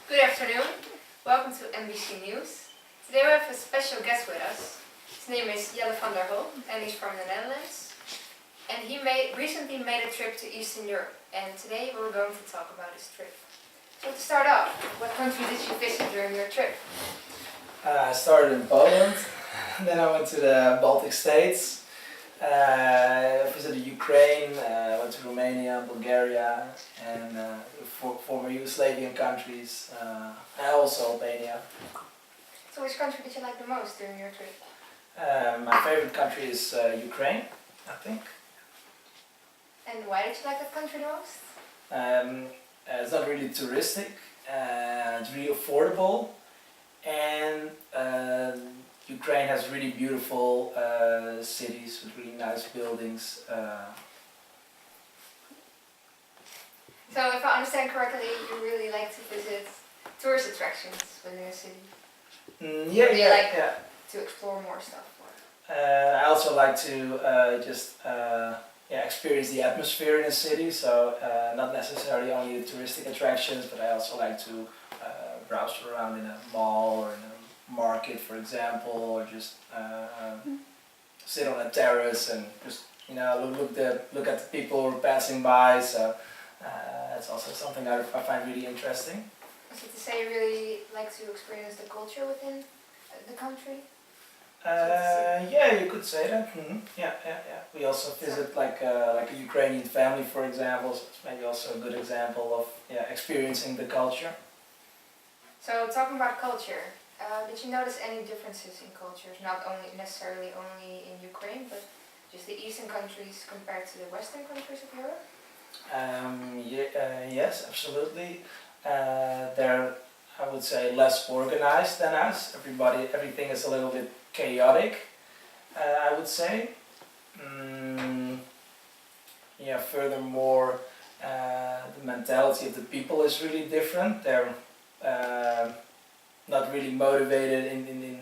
Good afternoon. Welcome to NBC News. Today we have a special guest with us. His name is Jelle van der Hoop and he's from the Netherlands. And he recently made a trip to Eastern Europe. And today we're going to talk about his trip. So to start off, what country did you visit during your trip? I started in Poland, then I went to the Baltic States, I visited Ukraine, went to Romania, Bulgaria, and former Yugoslavian countries, and also Albania. So which country did you like the most during your trip? My favorite country is Ukraine, I think. And why did you like that country the most? It's not really touristic, it's really affordable, and Ukraine has really beautiful cities with really nice buildings. So if I understand correctly, you really like to visit tourist attractions within a city. Yeah. To explore more stuff. I also like to experience the atmosphere in a city, so not necessarily only the touristic attractions, but I also like to browse around in a mall or in a market, for example, or just sit on a terrace and just look at the people passing by. So that's also something I find really interesting. Is it to say you really like to experience the culture within the country? Yeah, you could say that. Yeah. We also visit like a Ukrainian family, for example. So it's maybe also a good example of experiencing the culture. So talking about culture, did you notice any differences in cultures? Not necessarily only in Ukraine, but just the Eastern countries compared to the Western countries of Europe? Yes, absolutely. They're, I would say, less organized than us. Everything is a little bit chaotic, I would say. Furthermore, the mentality of the people is really different. They're not really motivated in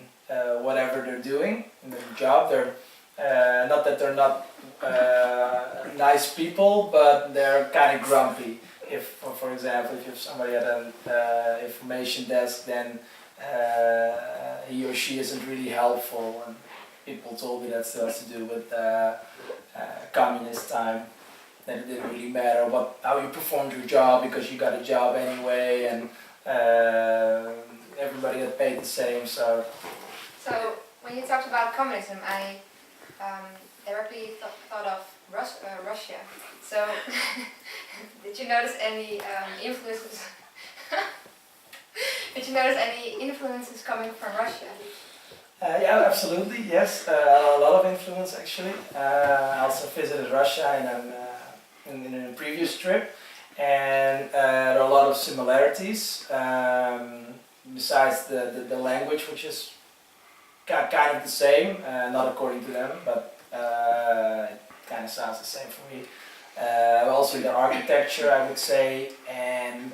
whatever they're doing in their job. They're not that they're not nice people, but they're kind of grumpy. If, for example, if you have somebody at an information desk, then he or she isn't really helpful. And people told me that still has to do with communist time. That it didn't really matter how you performed your job because you got a job anyway, and everybody got paid the same. So when you talked about communism, I directly thought of Russia. So did you notice any influences? Did you notice any influences coming from Russia? Yeah, absolutely. Yes, a lot of influence actually. I also visited Russia in a previous trip, and there are a lot of similarities. Besides the language, which is kind of the same, not according to them, but it kind of sounds the same for me. Also the architecture, I would say, and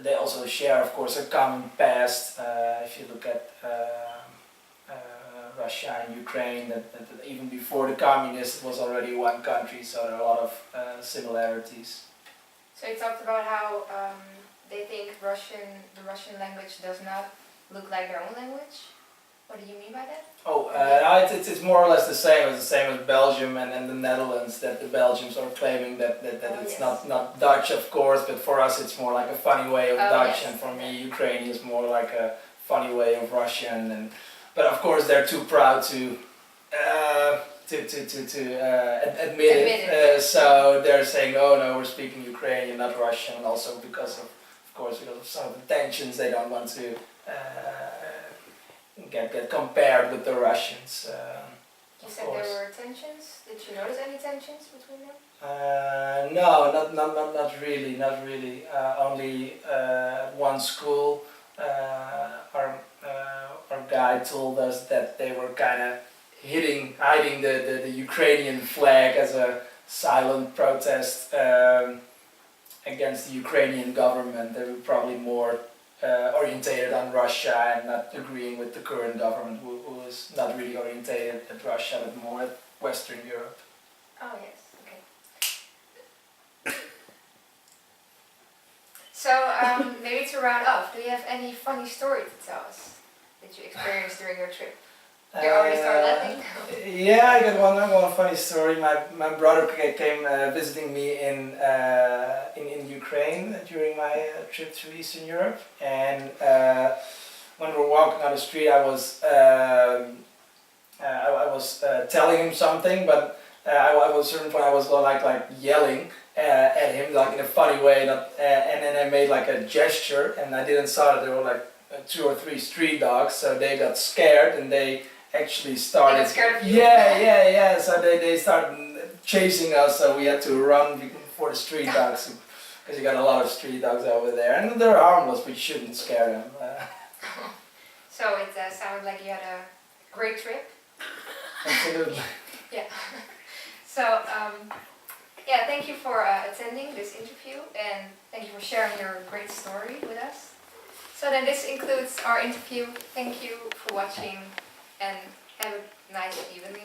they also share, of course, a common past. If you look at Russia and Ukraine, that even before the communists it was already one country, so there are a lot of similarities. So you talked about how they think the Russian language does not look like their own language. What do you mean by that? It's more or less the same as Belgium and the Netherlands, that the Belgians are claiming that it's yes. not Dutch, of course, but for us it's more like a funny way of Dutch, yes. and for me Ukrainian is more like a funny way of Russian. But of course they're too proud to admit it. So they're saying, oh no, we're speaking Ukrainian, not Russian, and also because of some of the tensions, they don't want to get compared with the Russians. You said there were tensions. Did you notice any tensions between them? No, not really. Only one school, our guide told us that they were kind of hiding the Ukrainian flag as a silent protest against the Ukrainian government. They were probably more orientated on Russia and not agreeing with the current government, who is not really orientated at Russia but more at Western Europe. Oh yes, okay. So maybe to round off, do you have any funny story to tell us that you experienced during your trip? You already started laughing? Yeah, I got one funny story. My brother came visiting me in Ukraine during my trip to Eastern Europe, and when we were walking on the street, I was telling him something, but I was at a certain point I was like yelling at him like in a funny way, and then I made like a gesture, and I didn't saw that there were like 2 or 3 street dogs, so they got scared and they actually started. They got scared of you? Yeah. So they started chasing us, so we had to run for the street dogs because you got a lot of street dogs over there, and they're harmless, but you shouldn't scare them. So it sounded like you had a great trip. Absolutely. Yeah. So yeah, thank you for attending this interview, and thank you for sharing your great story with us. So then this includes our interview. Thank you for watching, and have a nice evening.